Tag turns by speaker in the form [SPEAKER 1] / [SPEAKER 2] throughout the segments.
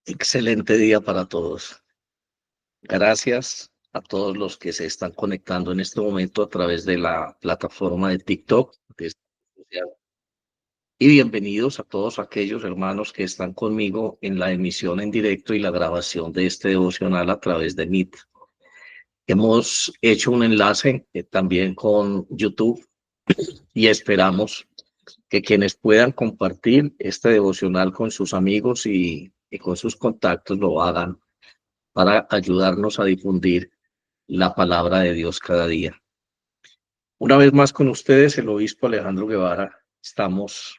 [SPEAKER 1] Excelente día para todos. Gracias a todos los que se están conectando en este momento a través de la plataforma de TikTok. Y bienvenidos a todos aquellos hermanos que están conmigo en la emisión en directo y la grabación de este devocional a través de Meet. Hemos hecho un enlace también con YouTube y esperamos que quienes puedan compartir este devocional con sus amigos y con sus contactos lo hagan para ayudarnos a difundir la palabra de Dios cada día. Una vez más con ustedes, el obispo Alejandro Guevara. Estamos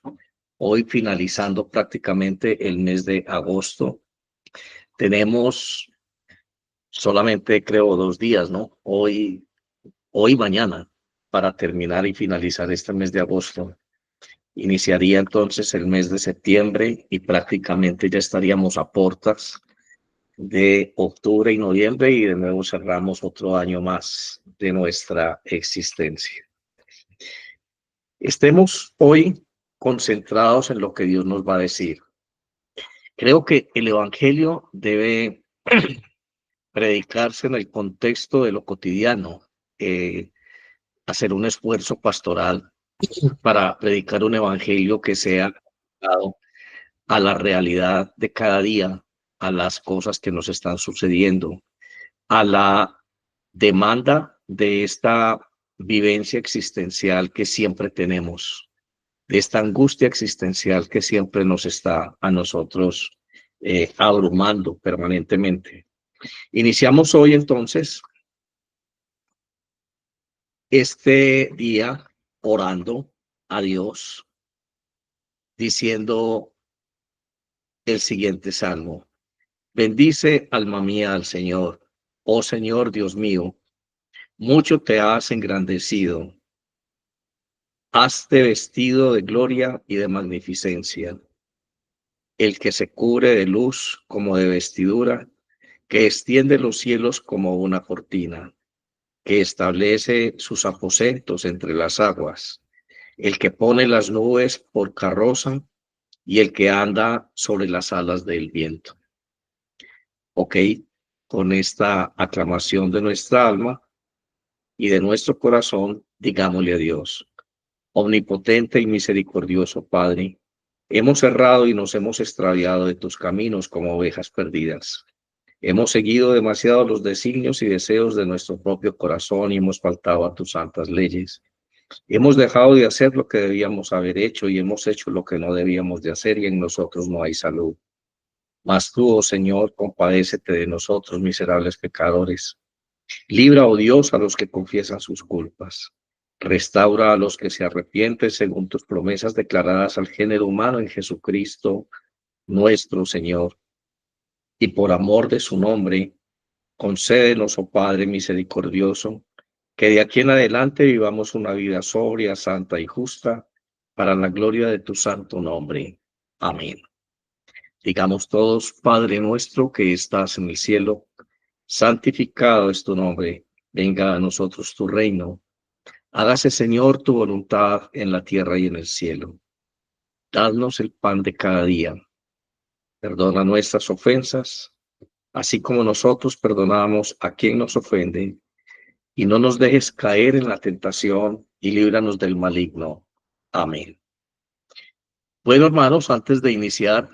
[SPEAKER 1] hoy finalizando prácticamente el mes de agosto. Tenemos solamente, creo, 2 días, ¿no? Hoy y mañana, para terminar y finalizar este mes de agosto. Iniciaría entonces el mes de septiembre y prácticamente ya estaríamos a puertas de octubre y noviembre y de nuevo cerramos otro año más de nuestra existencia. Estemos hoy concentrados en lo que Dios nos va a decir. Creo que el Evangelio debe predicarse en el contexto de lo cotidiano, eh, hacer un esfuerzo pastoral para predicar un Evangelio que sea adaptado a la realidad de cada día, a las cosas que nos están sucediendo, a la demanda de esta vivencia existencial que siempre tenemos, de esta angustia existencial que siempre nos está a nosotros abrumando permanentemente. Iniciamos hoy entonces este día orando a Dios, diciendo el siguiente salmo. Bendice, alma mía, al Señor. Oh Señor Dios mío, mucho te has engrandecido. Hazte vestido de gloria y de magnificencia. El que se cubre de luz como de vestidura, que extiende los cielos como una cortina, que establece sus aposentos entre las aguas, el que pone las nubes por carroza y el que anda sobre las alas del viento. Ok, con esta aclamación de nuestra alma y de nuestro corazón, digámosle a Dios, omnipotente y misericordioso Padre, hemos errado y nos hemos extraviado de tus caminos como ovejas perdidas. Hemos seguido demasiado los designios y deseos de nuestro propio corazón y hemos faltado a tus santas leyes. Hemos dejado de hacer lo que debíamos haber hecho y hemos hecho lo que no debíamos de hacer y en nosotros no hay salud. Mas tú, oh Señor, compadécete de nosotros, miserables pecadores. Libra, oh Dios, a los que confiesan sus culpas. Restaura a los que se arrepienten según tus promesas declaradas al género humano en Jesucristo, nuestro Señor. Y por amor de su nombre, concédenos, oh Padre misericordioso, que de aquí en adelante vivamos una vida sobria, santa y justa, para la gloria de tu santo nombre. Amén. Digamos todos, Padre nuestro que estás en el cielo, santificado es tu nombre, venga a nosotros tu reino. Hágase, Señor, tu voluntad en la tierra y en el cielo. Danos el pan de cada día. Perdona nuestras ofensas, así como nosotros perdonamos a quien nos ofende. Y no nos dejes caer en la tentación y líbranos del maligno. Amén. Bueno, hermanos, antes de iniciar,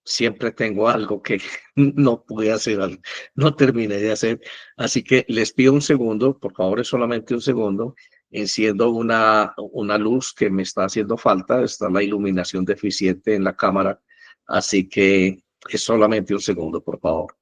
[SPEAKER 1] siempre tengo algo que no pude hacer, no terminé de hacer, así que les pido un segundo, por favor, es solamente un segundo. Enciendo una luz que me está haciendo falta, está la iluminación deficiente en la cámara, así que es solamente un segundo, por favor.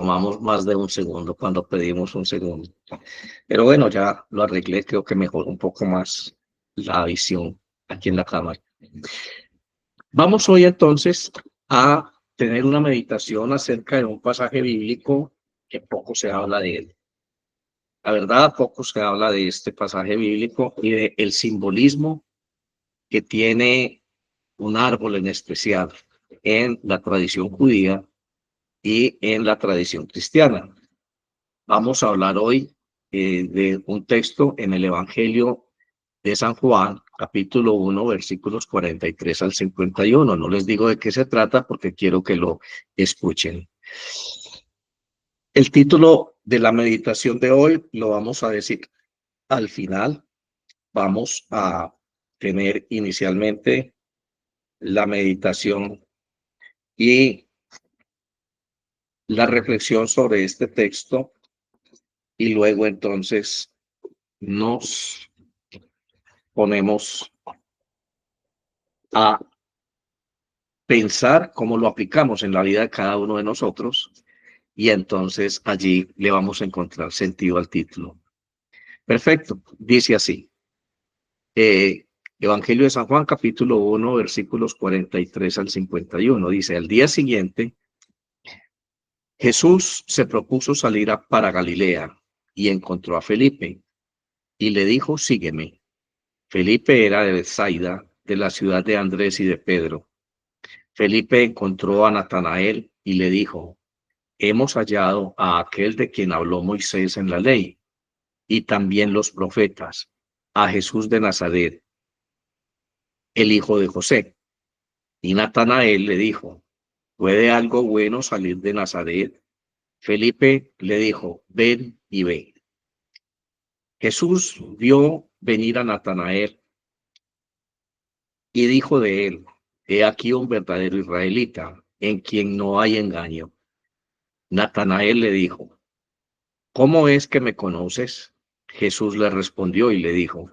[SPEAKER 1] tomamos más de un segundo cuando pedimos un segundo. Pero bueno, ya lo arreglé, creo que mejoró un poco más la visión aquí en la cámara. Vamos hoy entonces a tener una meditación acerca de un pasaje bíblico que poco se habla de él. La verdad, poco se habla de este pasaje bíblico y de el simbolismo que tiene un árbol en especial en la tradición judía y en la tradición cristiana. Vamos a hablar hoy de un texto en el Evangelio de San Juan, capítulo 1, versículos 43 al 51. No les digo de qué se trata porque quiero que lo escuchen. El título de la meditación de hoy lo vamos a decir al final. Vamos a tener inicialmente la meditación y la reflexión sobre este texto y luego entonces nos ponemos a pensar cómo lo aplicamos en la vida de cada uno de nosotros y entonces allí le vamos a encontrar sentido al título. Perfecto, dice así. Evangelio de San Juan, capítulo 1, versículos 43 al 51. Dice, al día siguiente, Jesús se propuso salir para Galilea y encontró a Felipe y le dijo, sígueme. Felipe era de Betsaida, de la ciudad de Andrés y de Pedro. Felipe encontró a Natanael y le dijo, hemos hallado a aquel de quien habló Moisés en la ley y también los profetas, a Jesús de Nazaret, el hijo de José. Y Natanael le dijo, ¿puede algo bueno salir de Nazaret? Felipe le dijo, ven y ve. Jesús vio venir a Natanael y dijo de él, he aquí un verdadero israelita, en quien no hay engaño. Natanael le dijo, ¿cómo es que me conoces? Jesús le respondió y le dijo,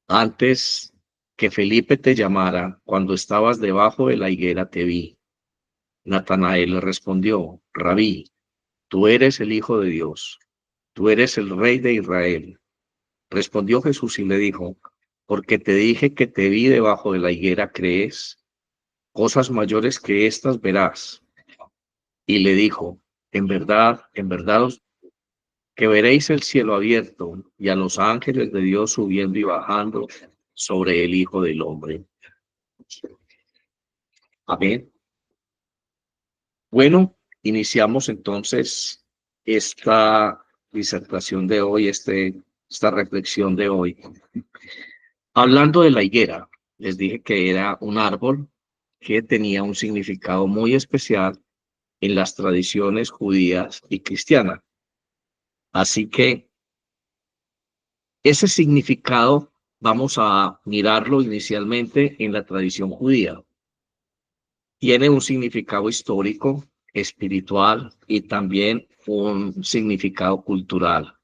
[SPEAKER 1] antes que Felipe te llamara, cuando estabas debajo de la higuera te vi. Natanael le respondió, Rabí, tú eres el Hijo de Dios, tú eres el Rey de Israel. Respondió Jesús y le dijo, porque te dije que te vi debajo de la higuera, ¿crees? Cosas mayores que estas verás. Y le dijo, en verdad que veréis el cielo abierto y a los ángeles de Dios subiendo y bajando sobre el Hijo del Hombre. Amén. Bueno, iniciamos entonces esta disertación de hoy, esta reflexión de hoy. Hablando de la higuera, les dije que era un árbol que tenía un significado muy especial en las tradiciones judías y cristianas. Así que ese significado vamos a mirarlo inicialmente en la tradición judía. Tiene un significado histórico, espiritual y también un significado cultural.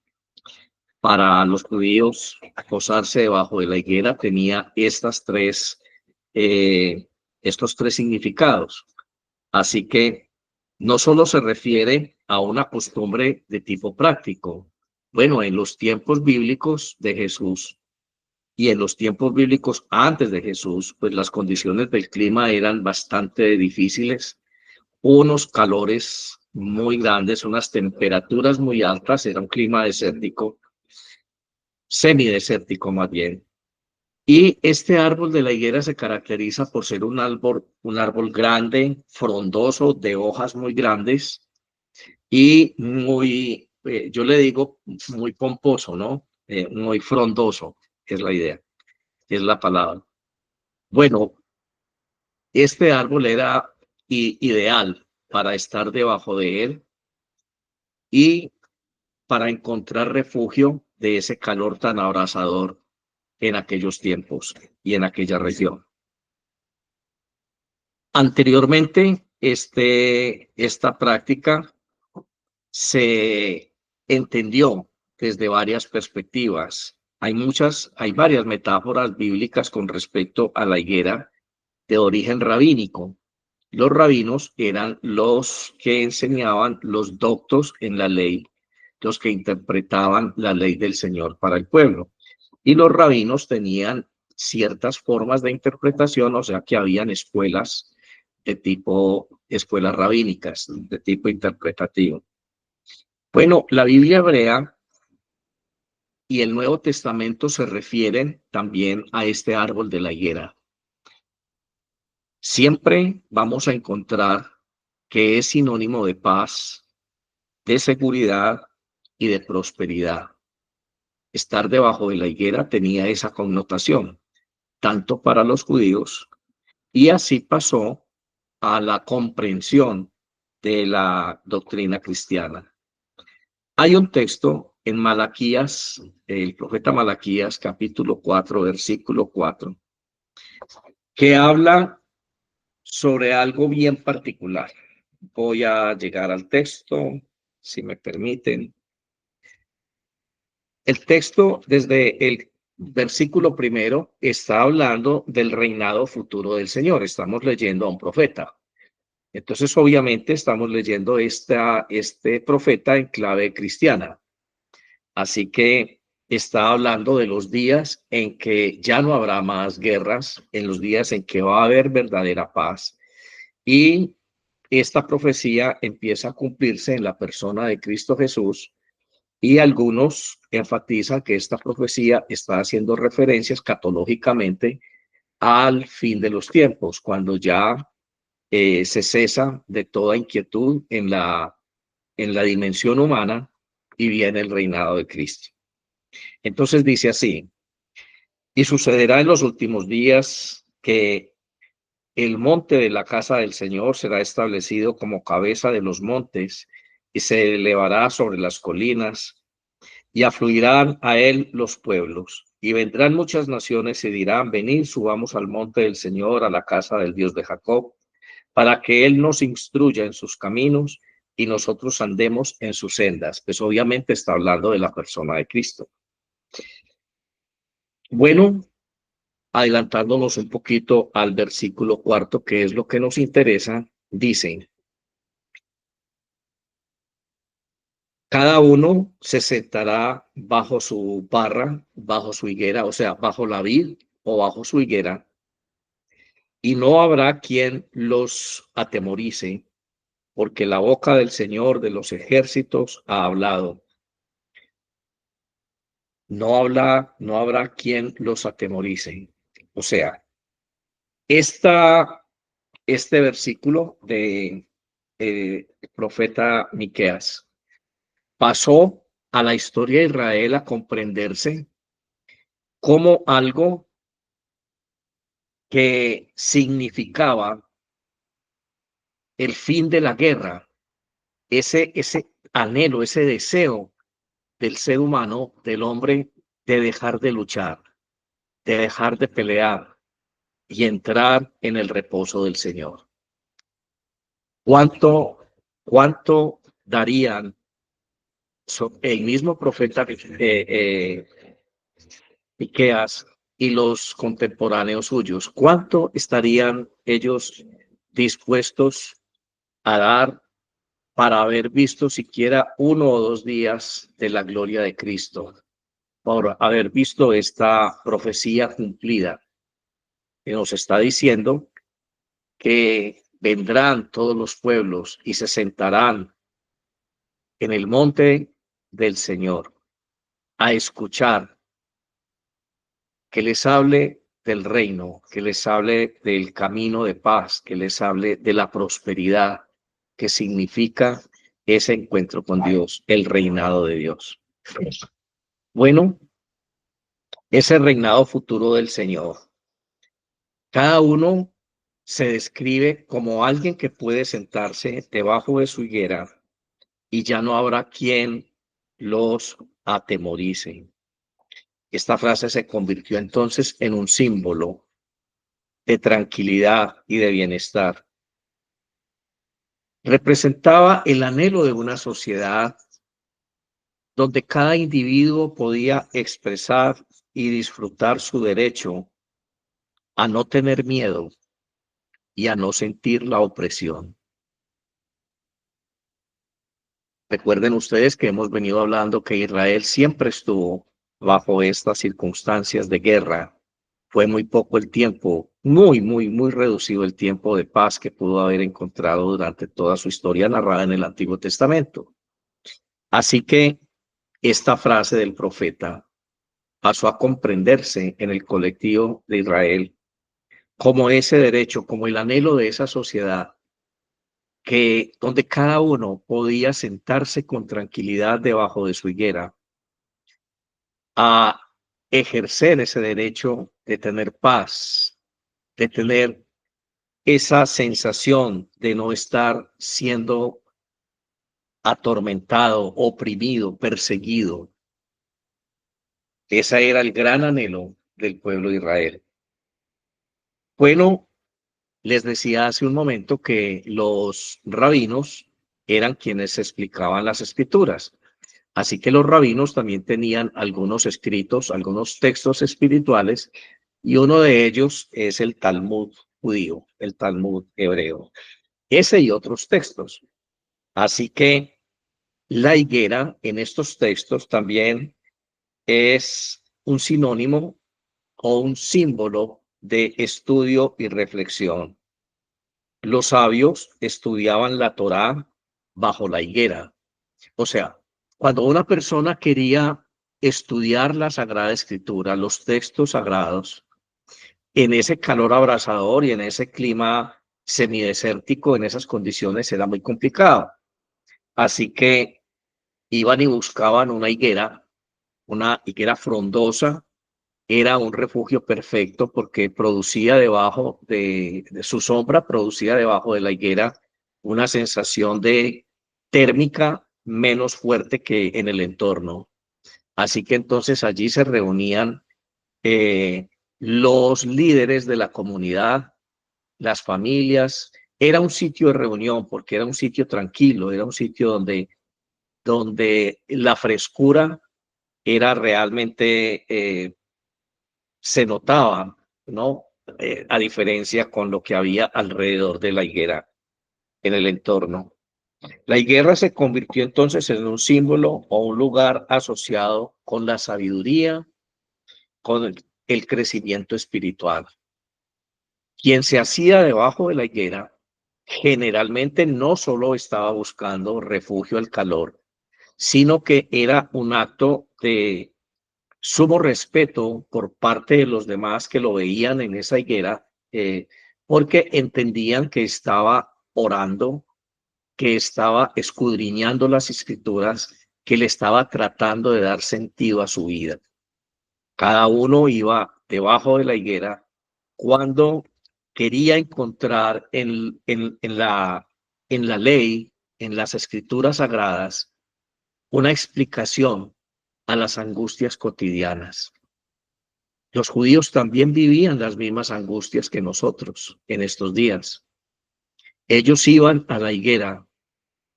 [SPEAKER 1] Para los judíos, posarse debajo de la higuera tenía estos tres significados. Así que no solo se refiere a una costumbre de tipo práctico. Bueno, en los tiempos bíblicos de Jesús y en los tiempos bíblicos antes de Jesús, pues las condiciones del clima eran bastante difíciles, unos calores muy grandes, unas temperaturas muy altas, era un clima desértico, semidesértico más bien. Y este árbol de la higuera se caracteriza por ser un árbol grande, frondoso, de hojas muy grandes y muy, yo le digo, muy pomposo, ¿no? Muy frondoso, es la idea, es la palabra. Bueno, este árbol era ideal para estar debajo de él y para encontrar refugio de ese calor tan abrasador en aquellos tiempos y en aquella región. Anteriormente, esta práctica se entendió desde varias perspectivas. Hay varias metáforas bíblicas con respecto a la higuera de origen rabínico. Los rabinos eran los que enseñaban los doctos en la ley, los que interpretaban la ley del Señor para el pueblo. Y los rabinos tenían ciertas formas de interpretación, o sea que habían escuelas de tipo, escuelas rabínicas, de tipo interpretativo. Bueno, la Biblia hebrea y el Nuevo Testamento se refieren también a este árbol de la higuera. Siempre vamos a encontrar que es sinónimo de paz, de seguridad y de prosperidad. Estar debajo de la higuera tenía esa connotación, tanto para los judíos, y así pasó a la comprensión de la doctrina cristiana. Hay un texto en Malaquías, el profeta Malaquías, capítulo 4, versículo 4, que habla sobre algo bien particular. Voy a llegar al texto, si me permiten. El texto desde el versículo primero está hablando del reinado futuro del Señor. Estamos leyendo a un profeta. Entonces, obviamente, estamos leyendo este profeta en clave cristiana. Así que está hablando de los días en que ya no habrá más guerras, en los días en que va a haber verdadera paz. Y esta profecía empieza a cumplirse en la persona de Cristo Jesús, y algunos enfatizan que esta profecía está haciendo referencias escatológicamente al fin de los tiempos, cuando ya se cesa de toda inquietud en la dimensión humana y viene el reinado de Cristo. Entonces dice así: y sucederá en los últimos días que el monte de la casa del Señor será establecido como cabeza de los montes y se elevará sobre las colinas, y afluirán a él los pueblos. Y vendrán muchas naciones y dirán: venid, subamos al monte del Señor, a la casa del Dios de Jacob, para que él nos instruya en sus caminos y nosotros andemos en sus sendas. Pues obviamente está hablando de la persona de Cristo. Bueno, adelantándonos un poquito al versículo 4, que es lo que nos interesa, dice: cada uno se sentará bajo su parra, bajo su higuera, o sea, bajo la vid o bajo su higuera, y no habrá quien los atemorice, porque la boca del Señor de los ejércitos ha hablado. No habrá quien los atemorice. O sea, este versículo de profeta Miqueas pasó a la historia de Israel a comprenderse como algo que significaba el fin de la guerra, ese anhelo, ese deseo del ser humano, del hombre, de dejar de luchar, de dejar de pelear y entrar en el reposo del Señor. ¿Cuánto darían el mismo profeta Miqueas y los contemporáneos suyos? ¿Cuánto estarían ellos dispuestos a dar para haber visto siquiera 1 o 2 días de la gloria de Cristo, por haber visto esta profecía cumplida, que nos está diciendo que vendrán todos los pueblos y se sentarán en el monte del Señor a escuchar que les hable del reino, que les hable del camino de paz, que les hable de la prosperidad que significa ese encuentro con Dios, el reinado de Dios. Bueno, ese reinado futuro del Señor. Cada uno se describe como alguien que puede sentarse debajo de su higuera y ya no habrá quien los atemorice. Esta frase se convirtió entonces en un símbolo de tranquilidad y de bienestar. Representaba el anhelo de una sociedad donde cada individuo podía expresar y disfrutar su derecho a no tener miedo, y a no sentir la opresión. Recuerden ustedes que hemos venido hablando que Israel siempre estuvo bajo estas circunstancias de guerra. Fue muy poco el tiempo, muy reducido el tiempo de paz que pudo haber encontrado durante toda su historia narrada en el Antiguo Testamento. Así que esta frase del profeta pasó a comprenderse en el colectivo de Israel como ese derecho, como el anhelo de esa sociedad que donde cada uno podía sentarse con tranquilidad debajo de su higuera a ejercer ese derecho de tener paz, de tener esa sensación de no estar siendo atormentado, oprimido, perseguido. Ese era el gran anhelo del pueblo de Israel. Bueno, les decía hace un momento que los rabinos eran quienes explicaban las escrituras. Así que los rabinos también tenían algunos escritos, algunos textos espirituales, y uno de ellos es el Talmud judío, el Talmud hebreo. Ese y otros textos. Así que la higuera en estos textos también es un sinónimo o un símbolo de estudio y reflexión. Los sabios estudiaban la Torá bajo la higuera. O sea, cuando una persona quería estudiar la Sagrada Escritura, los textos sagrados, en ese calor abrasador y en ese clima semidesértico, en esas condiciones, era muy complicado. Así que iban y buscaban una higuera frondosa, era un refugio perfecto porque producía debajo de su sombra, producía debajo de la higuera una sensación de térmica menos fuerte que en el entorno. Así que entonces allí se reunían eh, los líderes de la comunidad, las familias. Era un sitio de reunión porque era un sitio tranquilo, era un sitio donde la frescura era realmente se notaba, ¿no? A diferencia con lo que había alrededor de la higuera en el entorno. La higuera se convirtió entonces en un símbolo o un lugar asociado con la sabiduría, con el crecimiento espiritual. Quien se hacía debajo de la higuera generalmente no solo estaba buscando refugio al calor, sino que era un acto de sumo respeto por parte de los demás que lo veían en esa higuera, porque entendían que estaba orando, que estaba escudriñando las escrituras, que le estaba tratando de dar sentido a su vida. Cada uno iba debajo de la higuera cuando quería encontrar en la ley, en las escrituras sagradas, una explicación a las angustias cotidianas. Los judíos también vivían las mismas angustias que nosotros en estos días. Ellos iban a la higuera,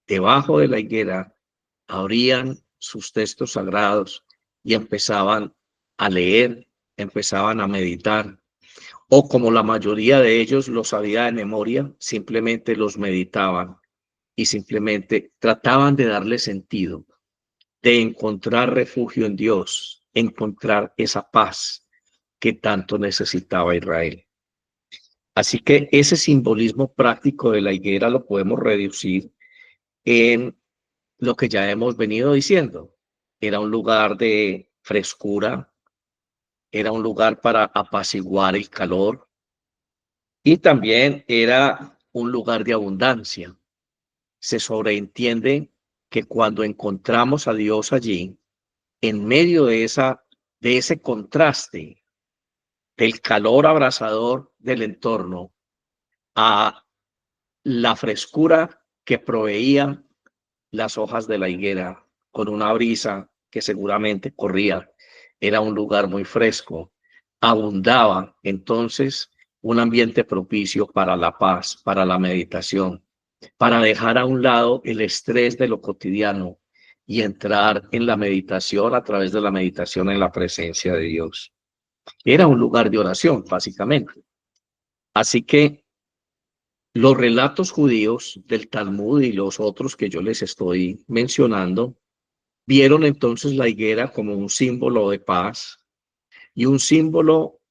[SPEAKER 1] debajo de la higuera, abrían sus textos sagrados y empezaban a leer, empezaban a meditar, o como la mayoría de ellos los sabía de memoria, simplemente los meditaban y simplemente trataban de darle sentido, de encontrar refugio en Dios, encontrar esa paz que tanto necesitaba Israel. Así que ese simbolismo práctico de la higuera lo podemos reducir en lo que ya hemos venido diciendo. Era un lugar de frescura, era un lugar para apaciguar el calor y también era un lugar de abundancia. Se sobreentiende que cuando encontramos a Dios allí, en medio de ese contraste del calor abrasador del entorno a la frescura que proveían las hojas de la higuera con una brisa que seguramente corría. Era un lugar muy fresco. Abundaba entonces un ambiente propicio para la paz, para la meditación, para dejar a un lado el estrés de lo cotidiano y entrar en la meditación a través de la meditación en la presencia de Dios. Era un lugar de oración, básicamente. Así que Los relatos judíos del Talmud y los otros que yo les estoy mencionando vieron entonces la higuera como un símbolo de paz y un símbolo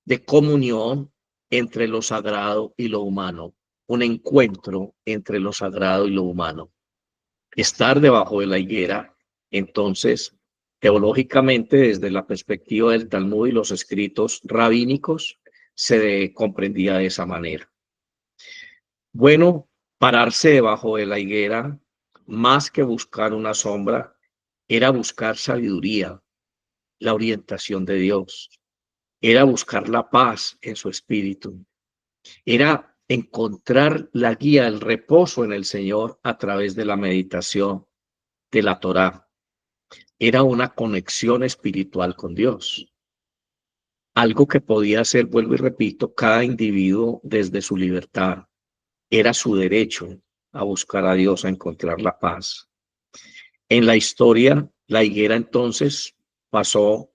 [SPEAKER 1] de comunión entre lo sagrado y lo humano, un encuentro entre lo sagrado y lo humano. Estar debajo de la higuera, entonces, teológicamente, desde la perspectiva del Talmud y los escritos rabínicos, se comprendía de esa manera. Bueno, pararse debajo de la higuera, más que buscar una sombra, era buscar sabiduría, la orientación de Dios, era buscar la paz en su espíritu, era encontrar la guía, el reposo en el Señor a través de la meditación de la Torá. Era una conexión espiritual con Dios, algo que podía hacer, vuelvo y repito, cada individuo desde su libertad. Era su derecho a buscar a Dios, a encontrar la paz. En la historia, la higuera entonces pasó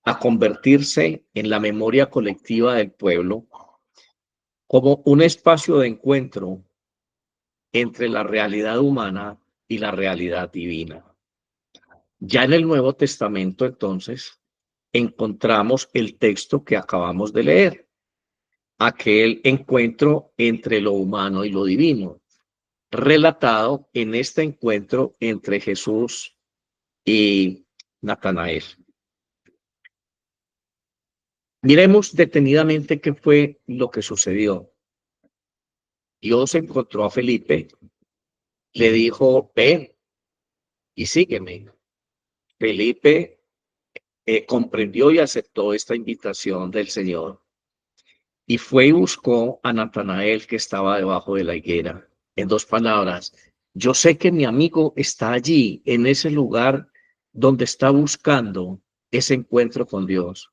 [SPEAKER 1] a convertirse en la memoria colectiva del pueblo como un espacio de encuentro entre la realidad humana y la realidad divina. Ya en el Nuevo Testamento, entonces, encontramos el texto que acabamos de leer, aquel encuentro entre lo humano y lo divino, relatado en este encuentro entre Jesús y Natanael. Miremos detenidamente qué fue lo que sucedió. Dios encontró a Felipe, le dijo, ven y sígueme. Felipe comprendió y aceptó esta invitación del Señor y fue y buscó a Natanael que estaba debajo de la higuera. En dos palabras, yo sé que mi amigo está allí, en ese lugar donde está buscando ese encuentro con Dios.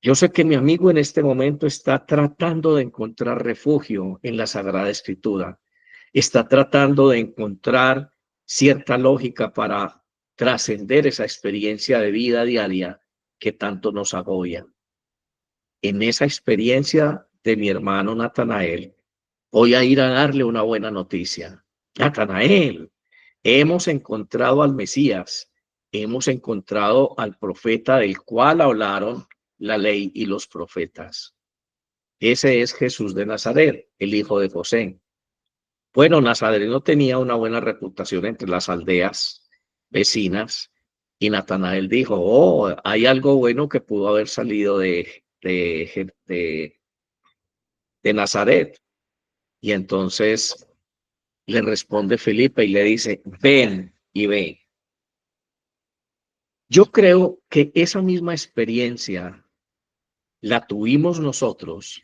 [SPEAKER 1] Yo sé que mi amigo en este momento está tratando de encontrar refugio en la Sagrada Escritura. Está tratando de encontrar cierta lógica para trascender esa experiencia de vida diaria que tanto nos agobia. En esa experiencia de mi hermano Natanael, voy a ir a darle una buena noticia. Natanael, hemos encontrado al Mesías, hemos encontrado al profeta del cual hablaron la ley y los profetas. Ese es Jesús de Nazaret, el hijo de José. Bueno, Nazaret no tenía una buena reputación entre las aldeas vecinas y Natanael dijo, oh, hay algo bueno que pudo haber salido de Nazaret. Y entonces le responde Felipe y le dice, ven y ve. Yo creo que esa misma experiencia la tuvimos nosotros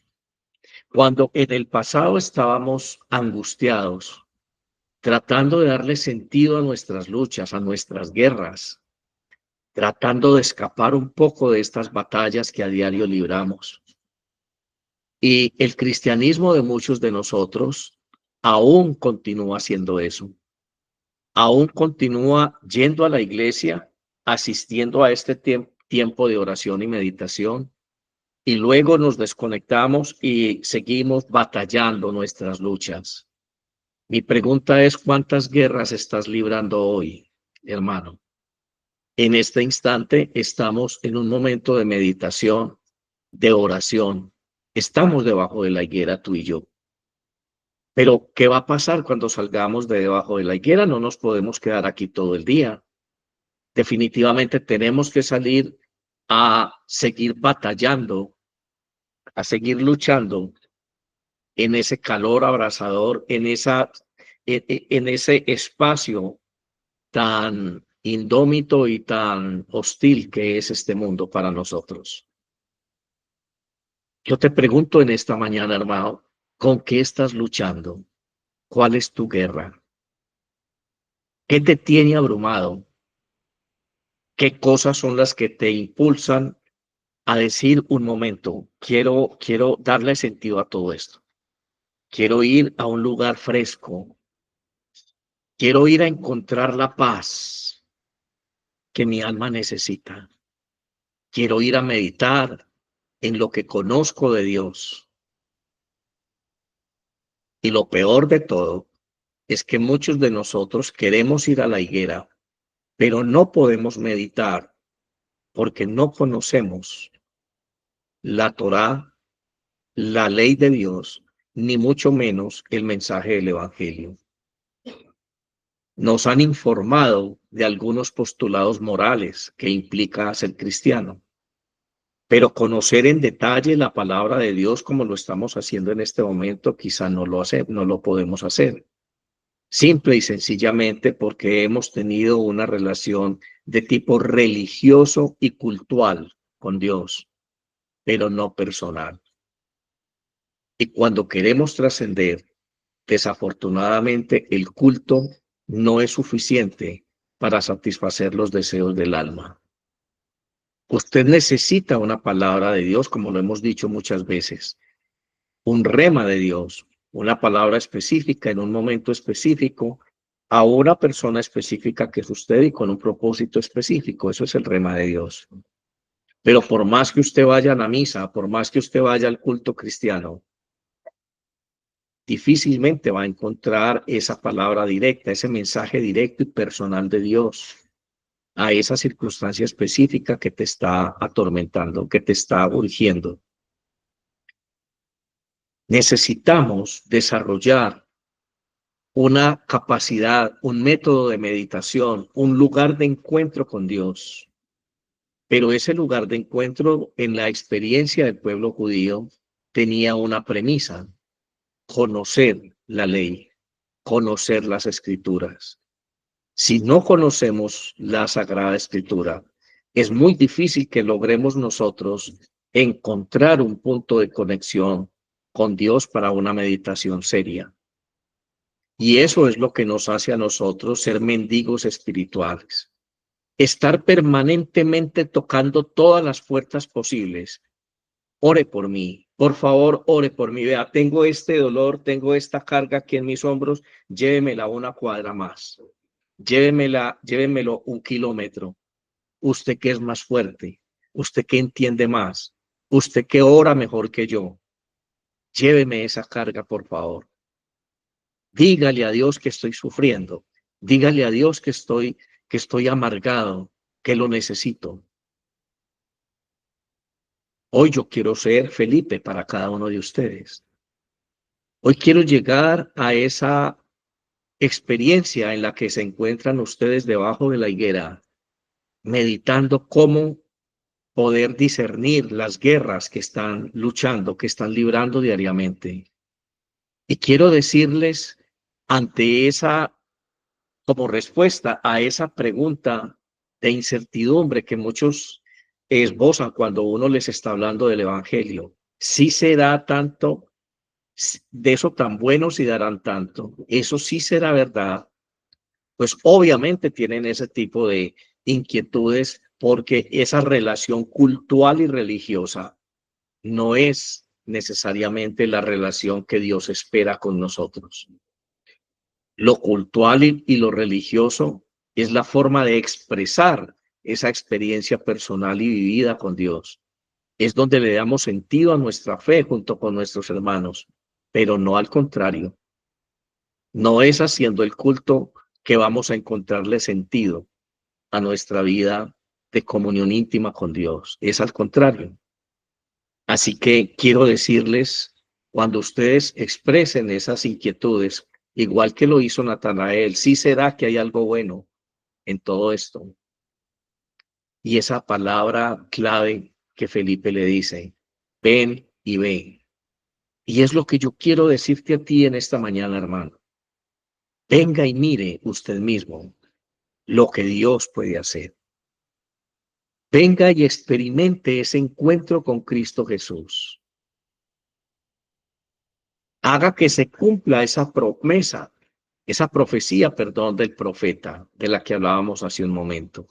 [SPEAKER 1] cuando en el pasado estábamos angustiados, tratando de darle sentido a nuestras luchas, a nuestras guerras, tratando de escapar un poco de estas batallas que a diario libramos. Y el cristianismo de muchos de nosotros aún continúa haciendo eso. Aún continúa yendo a la iglesia, asistiendo a este tiempo de oración y meditación, y luego nos desconectamos y seguimos batallando nuestras luchas. Mi pregunta es, ¿cuántas guerras estás librando hoy, hermano? En este instante estamos en un momento de meditación, de oración. Estamos debajo de la higuera tú y yo. Pero, ¿qué va a pasar cuando salgamos de debajo de la higuera? No nos podemos quedar aquí todo el día. Definitivamente tenemos que salir a seguir batallando, a seguir luchando en ese calor abrasador, en ese espacio tan indómito y tan hostil que es este mundo para nosotros. Yo te pregunto en esta mañana, hermano, ¿con qué estás luchando? ¿Cuál es tu guerra? ¿Qué te tiene abrumado? ¿Qué cosas son las que te impulsan a decir un momento, quiero darle sentido a todo esto? Quiero ir a un lugar fresco. Quiero ir a encontrar la paz que mi alma necesita. Quiero ir a meditar en lo que conozco de Dios. Y lo peor de todo es que muchos de nosotros queremos ir a la higuera, pero no podemos meditar porque no conocemos la Torá, la ley de Dios, ni mucho menos el mensaje del Evangelio. Nos han informado de algunos postulados morales que implica ser cristiano, pero conocer en detalle la palabra de Dios como lo estamos haciendo en este momento, quizá no lo podemos hacer. Simple y sencillamente porque hemos tenido una relación de tipo religioso y cultural con Dios, pero no personal. Y cuando queremos trascender, desafortunadamente el culto no es suficiente para satisfacer los deseos del alma. Usted necesita una palabra de Dios, como lo hemos dicho muchas veces, un rema de Dios, una palabra específica en un momento específico a una persona específica que es usted y con un propósito específico. Eso es el rema de Dios. Pero por más que usted vaya a la misa, por más que usted vaya al culto cristiano, difícilmente va a encontrar esa palabra directa, ese mensaje directo y personal de Dios a esa circunstancia específica que te está atormentando, que te está urgiendo. Necesitamos desarrollar una capacidad, un método de meditación, un lugar de encuentro con Dios. Pero ese lugar de encuentro en la experiencia del pueblo judío tenía una premisa: conocer la ley, conocer las escrituras. Si no conocemos la Sagrada Escritura, es muy difícil que logremos nosotros encontrar un punto de conexión con Dios para una meditación seria. Y eso es lo que nos hace a nosotros ser mendigos espirituales. Estar permanentemente tocando todas las puertas posibles. Ore por mí, por favor, ore por mí. Vea, tengo este dolor, tengo esta carga aquí en mis hombros, llévemela una cuadra más. Llévemelo 1 kilómetro. Usted que es más fuerte, usted que entiende más, usted que ora mejor que yo, lléveme esa carga, por favor. Dígale a Dios que estoy sufriendo. Dígale a Dios que estoy amargado, que lo necesito. Hoy yo quiero ser Felipe para cada uno de ustedes. Hoy quiero llegar a esa experiencia en la que se encuentran ustedes debajo de la higuera, meditando cómo poder discernir las guerras que están luchando, que están librando diariamente. Y quiero decirles, ante esa, como respuesta a esa pregunta de incertidumbre que muchos esbozan cuando uno les está hablando del Evangelio, ¿sí será tanto de eso tan bueno si darán tanto? ¿Eso sí será verdad? Pues obviamente tienen ese tipo de inquietudes porque esa relación cultural y religiosa no es necesariamente la relación que Dios espera con nosotros. Lo cultural y lo religioso es la forma de expresar esa experiencia personal y vivida con Dios. Es donde le damos sentido a nuestra fe junto con nuestros hermanos, pero no al contrario. No es haciendo el culto que vamos a encontrarle sentido a nuestra vida de comunión íntima con Dios. Es al contrario. Así que quiero decirles, cuando ustedes expresen esas inquietudes, igual que lo hizo Natanael, sí será que hay algo bueno en todo esto. Y esa palabra clave que Felipe le dice, ven y ven. Y es lo que yo quiero decirte a ti en esta mañana, hermano. Venga y mire usted mismo lo que Dios puede hacer. Venga y experimente ese encuentro con Cristo Jesús. Haga que se cumpla esa promesa, esa profecía, perdón, del profeta de la que hablábamos hace un momento.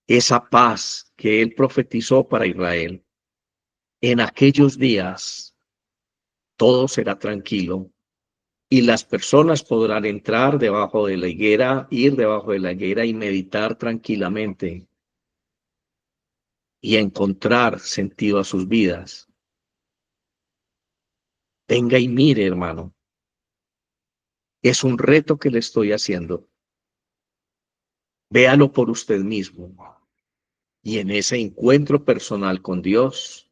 [SPEAKER 1] Esa paz que él profetizó para Israel. En aquellos días todo será tranquilo y las personas podrán entrar debajo de la higuera, ir debajo de la higuera y meditar tranquilamente y encontrar sentido a sus vidas. Venga y mire, hermano. Es un reto que le estoy haciendo. Véalo por usted mismo. Y en ese encuentro personal con Dios,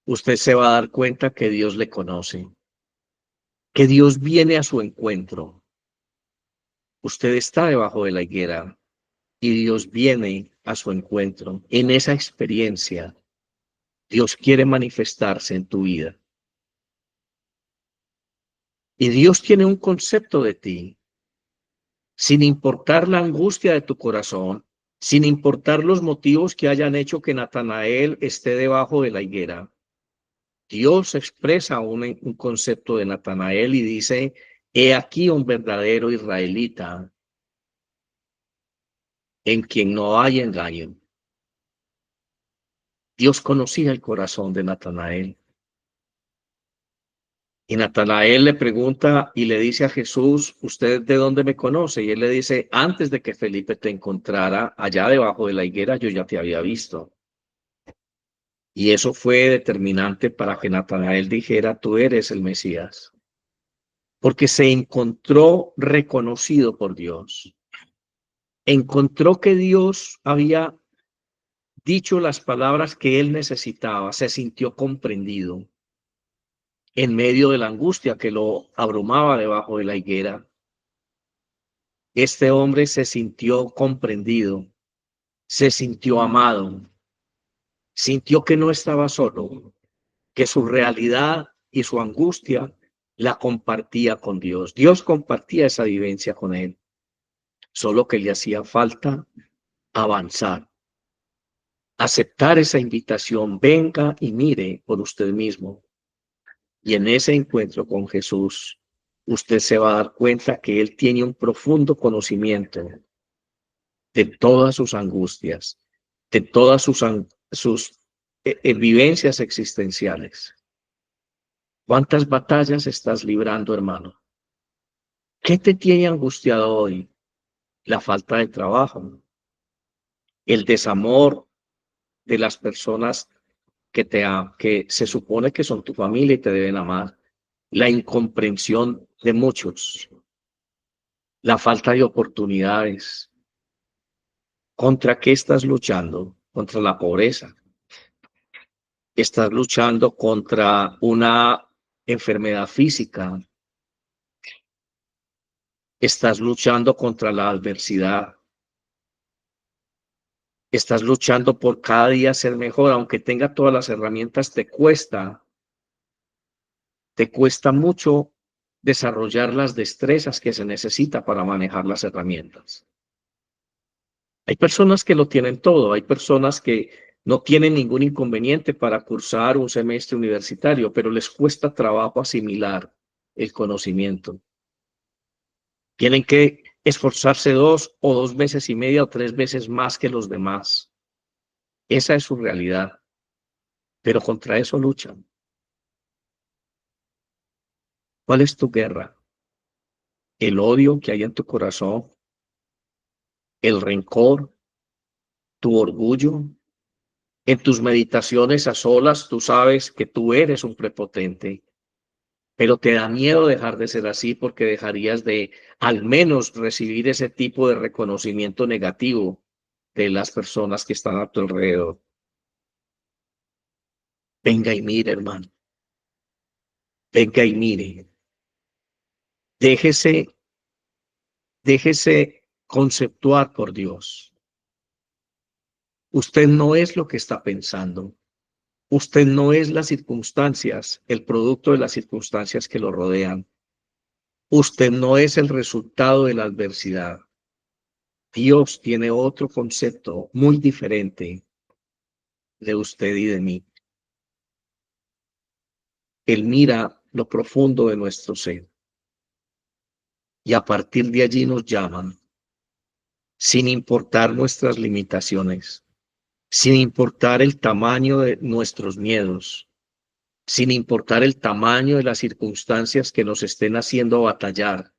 [SPEAKER 1] usted se va a dar cuenta que Dios le conoce, que Dios viene a su encuentro. Usted está debajo de la higuera y Dios viene a su encuentro. En esa experiencia, Dios quiere manifestarse en tu vida. Y Dios tiene un concepto de ti, sin importar la angustia de tu corazón, sin importar los motivos que hayan hecho que Natanael esté debajo de la higuera. Dios expresa un concepto de Natanael y dice, he aquí un verdadero israelita en quien no hay engaño. Dios conocía el corazón de Natanael. Y Natanael le pregunta y le dice a Jesús, ¿usted de dónde me conoce? Y él le dice, antes de que Felipe te encontrara allá debajo de la higuera, yo ya te había visto. Y eso fue determinante para que Natanael dijera, tú eres el Mesías. Porque se encontró reconocido por Dios. Encontró que Dios había dicho las palabras que él necesitaba, se sintió comprendido en medio de la angustia que lo abrumaba debajo de la higuera. Este hombre se sintió comprendido, se sintió amado, sintió que no estaba solo, que su realidad y su angustia la compartía con Dios. Dios compartía esa vivencia con él, solo que le hacía falta avanzar, aceptar esa invitación, venga y mire por usted mismo. Y en ese encuentro con Jesús, usted se va a dar cuenta que Él tiene un profundo conocimiento de todas sus angustias, de todas sus vivencias existenciales. ¿Cuántas batallas estás librando, hermano? ¿Qué te tiene angustiado hoy? La falta de trabajo, el desamor de las personas que se supone que son tu familia y te deben amar, la incomprensión de muchos, la falta de oportunidades. ¿Contra qué estás luchando? Contra la pobreza. Estás luchando contra una enfermedad física. Estás luchando contra la adversidad. Estás luchando por cada día ser mejor, aunque tenga todas las herramientas, te cuesta mucho desarrollar las destrezas que se necesita para manejar las herramientas. Hay personas que lo tienen todo, hay personas que no tienen ningún inconveniente para cursar un semestre universitario, pero les cuesta trabajo asimilar el conocimiento. Tienen que esforzarse 2 o 2 veces y media o 3 veces más que los demás. Esa es su realidad, pero contra eso luchan. ¿Cuál es tu guerra? ¿El odio que hay en tu corazón? ¿El rencor? ¿Tu orgullo? En tus meditaciones a solas, tú sabes que tú eres un prepotente, pero te da miedo dejar de ser así porque dejarías de al menos recibir ese tipo de reconocimiento negativo de las personas que están a tu alrededor. Venga y mire, hermano. Venga y mire. Déjese, déjese conceptuar por Dios. Usted no es lo que está pensando. Usted no es las circunstancias, el producto de las circunstancias que lo rodean. Usted no es el resultado de la adversidad. Dios tiene otro concepto muy diferente de usted y de mí. Él mira lo profundo de nuestro ser y a partir de allí nos llaman, sin importar nuestras limitaciones, sin importar el tamaño de nuestros miedos, sin importar el tamaño de las circunstancias que nos estén haciendo batallar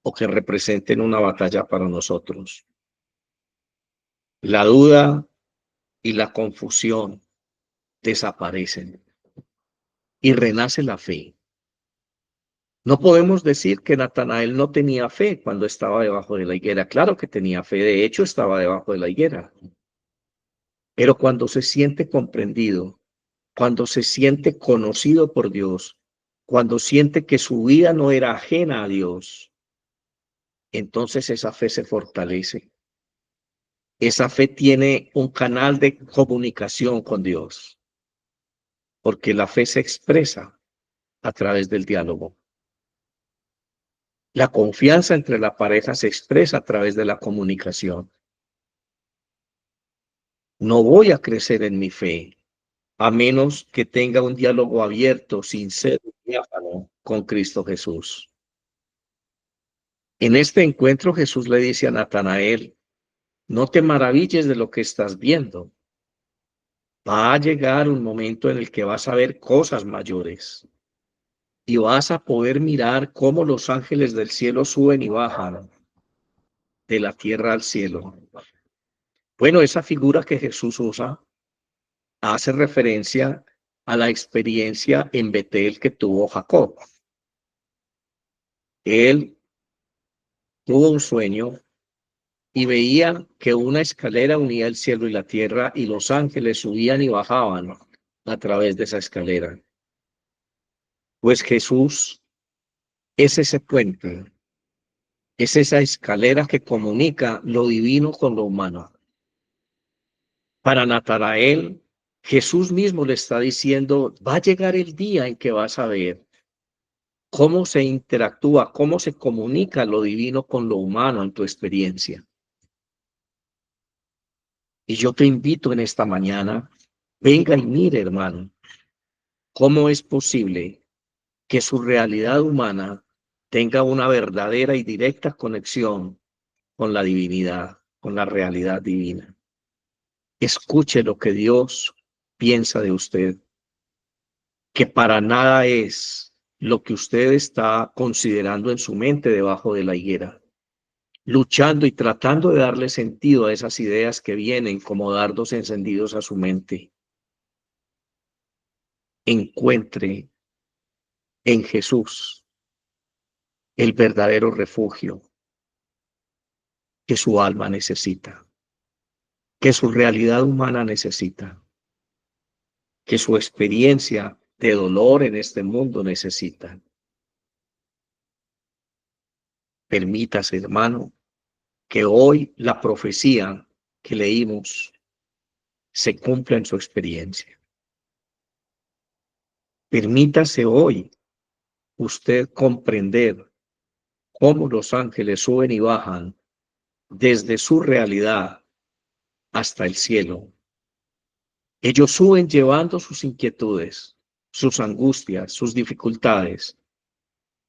[SPEAKER 1] o que representen una batalla para nosotros. La duda y la confusión desaparecen y renace la fe. No podemos decir que Natanael no tenía fe cuando estaba debajo de la higuera. Claro que tenía fe, de hecho estaba debajo de la higuera. Pero cuando se siente comprendido, cuando se siente conocido por Dios, cuando siente que su vida no era ajena a Dios, entonces esa fe se fortalece. Esa fe tiene un canal de comunicación con Dios, porque la fe se expresa a través del diálogo. La confianza entre la pareja se expresa a través de la comunicación. No voy a crecer en mi fe a menos que tenga un diálogo abierto, sincero y diáfano con Cristo Jesús. En este encuentro Jesús le dice a Natanael, no te maravilles de lo que estás viendo. Va a llegar un momento en el que vas a ver cosas mayores y vas a poder mirar cómo los ángeles del cielo suben y bajan de la tierra al cielo. Bueno, esa figura que Jesús usa hace referencia a la experiencia en Betel que tuvo Jacob. Él tuvo un sueño y veía que una escalera unía el cielo y la tierra y los ángeles subían y bajaban a través de esa escalera. Pues Jesús es ese puente, es esa escalera que comunica lo divino con lo humano. Para Natanael, Jesús mismo le está diciendo, va a llegar el día en que vas a ver cómo se interactúa, cómo se comunica lo divino con lo humano en tu experiencia. Y yo te invito en esta mañana, venga y mire, hermano, cómo es posible que su realidad humana tenga una verdadera y directa conexión con la divinidad, con la realidad divina. Escuche lo que Dios piensa de usted, que para nada es lo que usted está considerando en su mente debajo de la higuera, luchando y tratando de darle sentido a esas ideas que vienen como dardos encendidos a su mente. Encuentre en Jesús el verdadero refugio que su alma necesita, que su realidad humana necesita, que su experiencia de dolor en este mundo necesita. Permítase, hermano, que hoy la profecía que leímos se cumpla en su experiencia. Permítase hoy usted comprender cómo los ángeles suben y bajan desde su realidad hasta el cielo. Ellos suben llevando sus inquietudes, sus angustias, sus dificultades,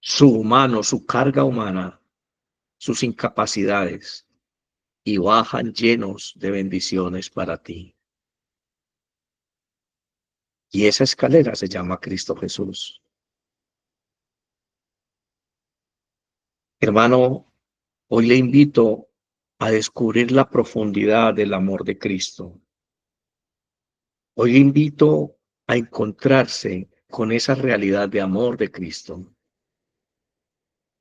[SPEAKER 1] su humano, su carga humana, sus incapacidades, y bajan llenos de bendiciones para ti. Y esa escalera se llama Cristo Jesús. Hermano, hoy le invito a descubrir la profundidad del amor de Cristo. Hoy le invito a encontrarse con esa realidad de amor de Cristo.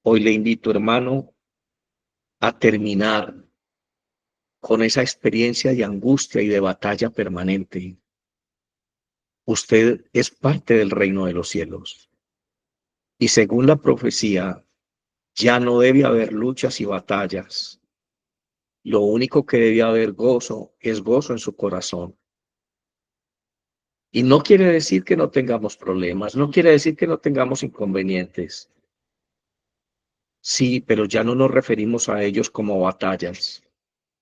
[SPEAKER 1] Hoy le invito, hermano, a terminar con esa experiencia de angustia y de batalla permanente. Usted es parte del reino de los cielos. Y según la profecía, ya no debe haber luchas y batallas. Lo único que debe haber gozo es gozo en su corazón. Y no quiere decir que no tengamos problemas, no quiere decir que no tengamos inconvenientes. Sí, pero ya no nos referimos a ellos como batallas,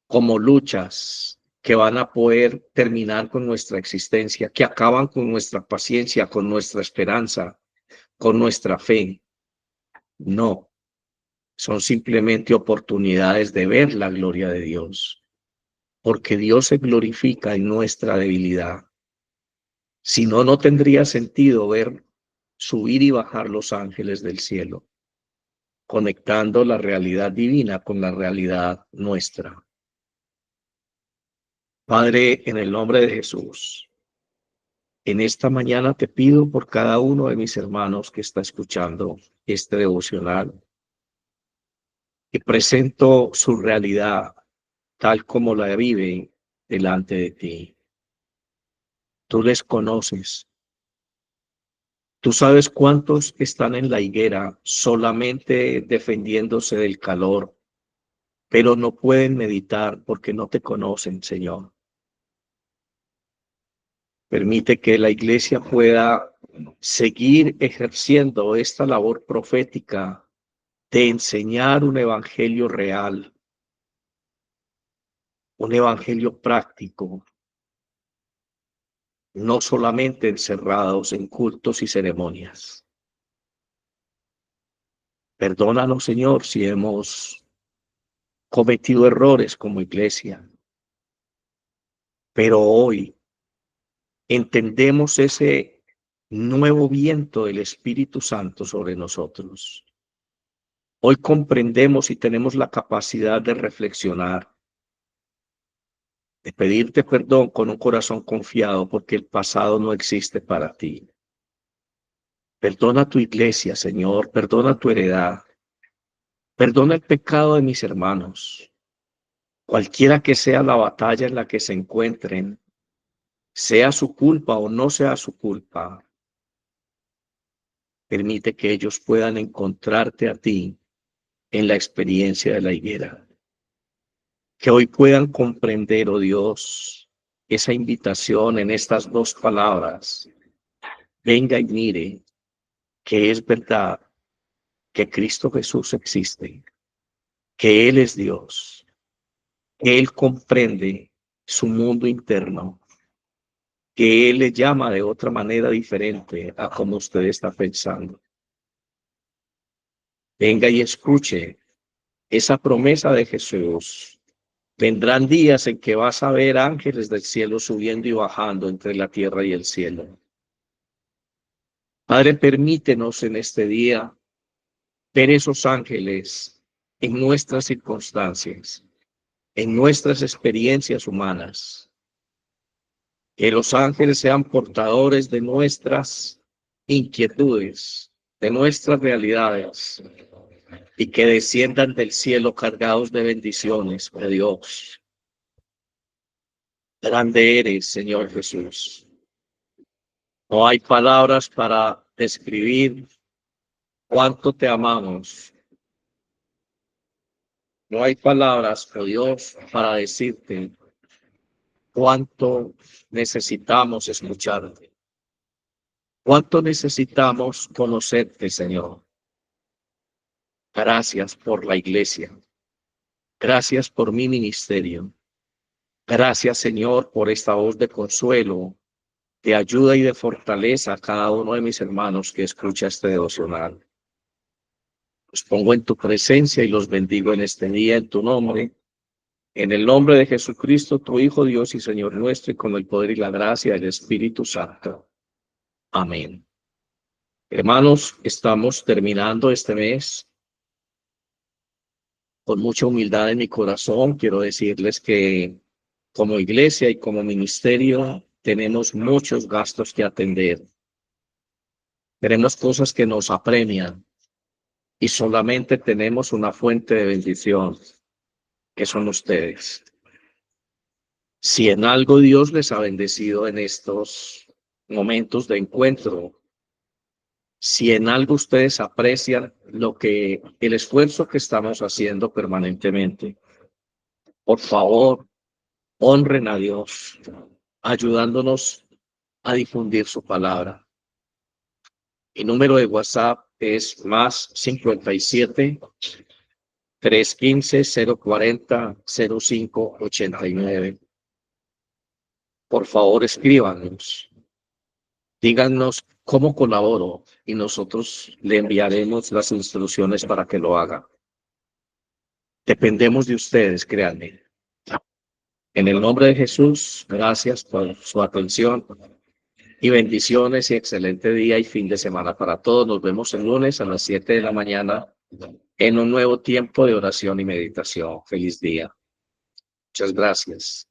[SPEAKER 1] como luchas que van a poder terminar con nuestra existencia, que acaban con nuestra paciencia, con nuestra esperanza, con nuestra fe. No, son simplemente oportunidades de ver la gloria de Dios, porque Dios se glorifica en nuestra debilidad. Si no, no tendría sentido ver subir y bajar los ángeles del cielo, conectando la realidad divina con la realidad nuestra. Padre, en el nombre de Jesús, En esta mañana te pido por cada uno de mis hermanos que está escuchando este devocional y presento su realidad tal como la viven delante de ti. Tú les conoces. Tú sabes cuántos están en la higuera solamente defendiéndose del calor, pero no pueden meditar porque no te conocen, Señor. Permite que la iglesia pueda seguir ejerciendo esta labor profética de enseñar un evangelio real, un evangelio práctico, no solamente encerrados en cultos y ceremonias. Perdónanos, Señor, si hemos cometido errores como iglesia, pero hoy entendemos ese nuevo viento del Espíritu Santo sobre nosotros. Hoy comprendemos y tenemos la capacidad de reflexionar, de pedirte perdón con un corazón confiado porque el pasado no existe para ti. Perdona tu iglesia, Señor, perdona tu heredad, perdona el pecado de mis hermanos, cualquiera que sea la batalla en la que se encuentren, sea su culpa o no sea su culpa. Permite que ellos puedan encontrarte a ti en la experiencia de la higuera. Que hoy puedan comprender, oh Dios, esa invitación en estas dos palabras. Venga y mire que es verdad que Cristo Jesús existe, que Él es Dios, que Él comprende su mundo interno, que Él le llama de otra manera diferente a como usted está pensando. Venga y escuche esa promesa de Jesús. Vendrán días en que vas a ver ángeles del cielo subiendo y bajando entre la tierra y el cielo. Padre, permítenos en este día ver esos ángeles en nuestras circunstancias, en nuestras experiencias humanas. Que los ángeles sean portadores de nuestras inquietudes, de nuestras realidades, y que desciendan del cielo cargados de bendiciones de Dios. Grande eres, Señor Jesús. No hay palabras para describir cuánto te amamos. No hay palabras, oh Dios, para decirte cuánto necesitamos escucharte. Cuánto necesitamos conocerte, Señor. Gracias por la iglesia. Gracias por mi ministerio. Gracias, Señor, por esta voz de consuelo, de ayuda y de fortaleza a cada uno de mis hermanos que escucha este devocional. Los pongo en tu presencia y los bendigo en este día en tu nombre. En el nombre de Jesucristo, tu Hijo, Dios y Señor nuestro, y con el poder y la gracia del Espíritu Santo. Amén. Hermanos, estamos terminando este mes. Con mucha humildad en mi corazón, quiero decirles que como iglesia y como ministerio tenemos muchos gastos que atender. Tenemos cosas que nos apremian y solamente tenemos una fuente de bendición, que son ustedes. Si en algo Dios les ha bendecido en estos momentos de encuentro, si en algo ustedes aprecian el esfuerzo que estamos haciendo permanentemente, por favor, honren a Dios, ayudándonos a difundir su palabra. Mi número de WhatsApp es más 57 315 040 0589. Por favor, escríbanos. Díganos cómo colaboro y nosotros le enviaremos las instrucciones para que lo haga. Dependemos de ustedes, créanme. En el nombre de Jesús, gracias por su atención y bendiciones y excelente día y fin de semana para todos. Nos vemos el lunes a las 7 de la mañana en un nuevo tiempo de oración y meditación. Feliz día. Muchas gracias.